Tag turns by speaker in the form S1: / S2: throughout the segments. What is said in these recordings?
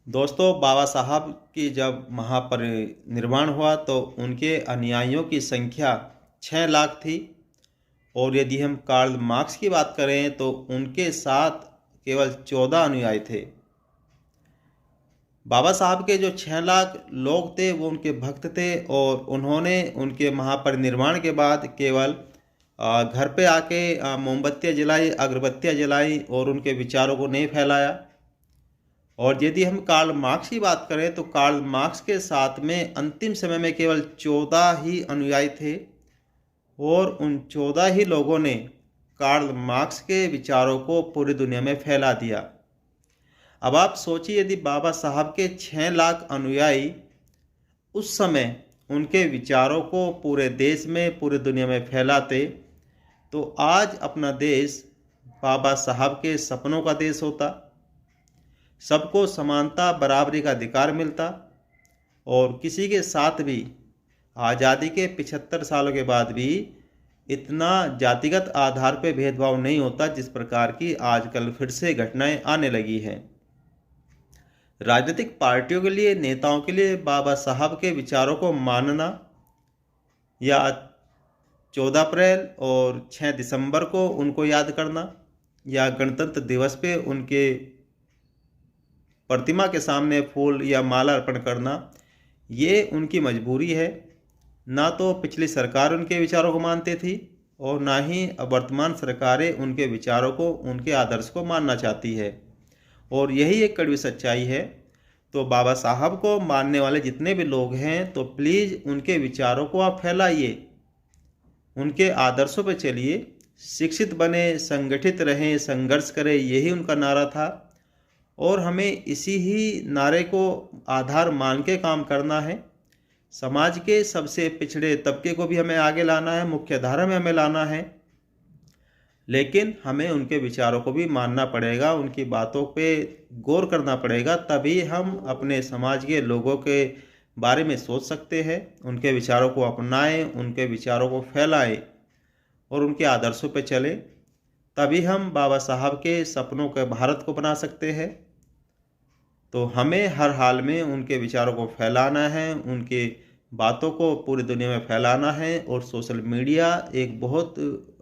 S1: दोस्तों, बाबा साहब की जब महापरिनिर्वाण हुआ तो उनके अनुयायियों की संख्या 6 लाख थी। और यदि हम कार्ल मार्क्स की बात करें तो उनके साथ केवल 14 अनुयायी थे। बाबा साहब के जो 6 लाख लोग थे वो उनके भक्त थे, और उन्होंने उनके महापरिनिर्वाण के बाद केवल घर पे आके मोमबत्तियाँ जलाई, अगरबत्तियाँ जलाई और उनके विचारों को नहीं फैलाया। और यदि हम कार्ल मार्क्स की बात करें तो कार्ल मार्क्स के साथ में अंतिम समय में केवल 14 ही अनुयायी थे, और उन 14 ही लोगों ने कार्ल मार्क्स के विचारों को पूरी दुनिया में फैला दिया। अब आप सोचिए, यदि बाबा साहब के 6 लाख अनुयायी उस समय उनके विचारों को पूरे देश में, पूरी दुनिया में फैलाते, तो आज अपना देश बाबा साहब के सपनों का देश होता। सबको समानता, बराबरी का अधिकार मिलता, और किसी के साथ भी आज़ादी के 75 सालों के बाद भी इतना जातिगत आधार पर भेदभाव नहीं होता जिस प्रकार की आजकल फिर से घटनाएं आने लगी हैं। राजनीतिक पार्टियों के लिए, नेताओं के लिए बाबा साहब के विचारों को मानना, या 14 अप्रैल और 6 दिसंबर को उनको याद करना, या गणतंत्र दिवस पे उनके प्रतिमा के सामने फूल या माला अर्पण करना, ये उनकी मजबूरी है। ना तो पिछली सरकार उनके विचारों को मानती थी, और ना ही अब वर्तमान सरकारें उनके विचारों को, उनके आदर्श को मानना चाहती है। और यही एक कड़वी सच्चाई है। तो बाबा साहब को मानने वाले जितने भी लोग हैं, तो प्लीज़ उनके विचारों को आप फैलाइए, उनके आदर्शों पर चलिए, शिक्षित बने, संगठित रहें, संघर्ष करें, यही उनका नारा था। और हमें इसी ही नारे को आधार मान के काम करना है। समाज के सबसे पिछड़े तबके को भी हमें आगे लाना है, मुख्य धारा में हमें लाना है, लेकिन हमें उनके विचारों को भी मानना पड़ेगा, उनकी बातों पे गौर करना पड़ेगा। तभी हम अपने समाज के लोगों के बारे में सोच सकते हैं, उनके विचारों को अपनाएं, उनके विचारों को फैलाएं और उनके आदर्शों पे चलें। तभी हम बाबा साहब के सपनों के भारत को बना सकते हैं। तो हमें हर हाल में उनके विचारों को फैलाना है, उनके बातों को पूरी दुनिया में फैलाना है। और सोशल मीडिया एक बहुत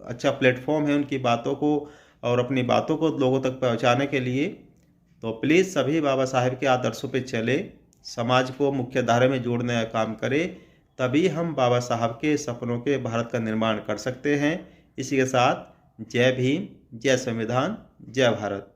S1: अच्छा प्लेटफॉर्म है उनकी बातों को और अपनी बातों को लोगों तक पहुंचाने के लिए। तो प्लीज़ सभी बाबा साहब के आदर्शों पे चले, समाज को मुख्य धारा में जोड़ने का काम करें। तभी हम बाबा साहब के सपनों के भारत का निर्माण कर सकते हैं। इसी के साथ जय भीम, जय संविधान, जय भारत।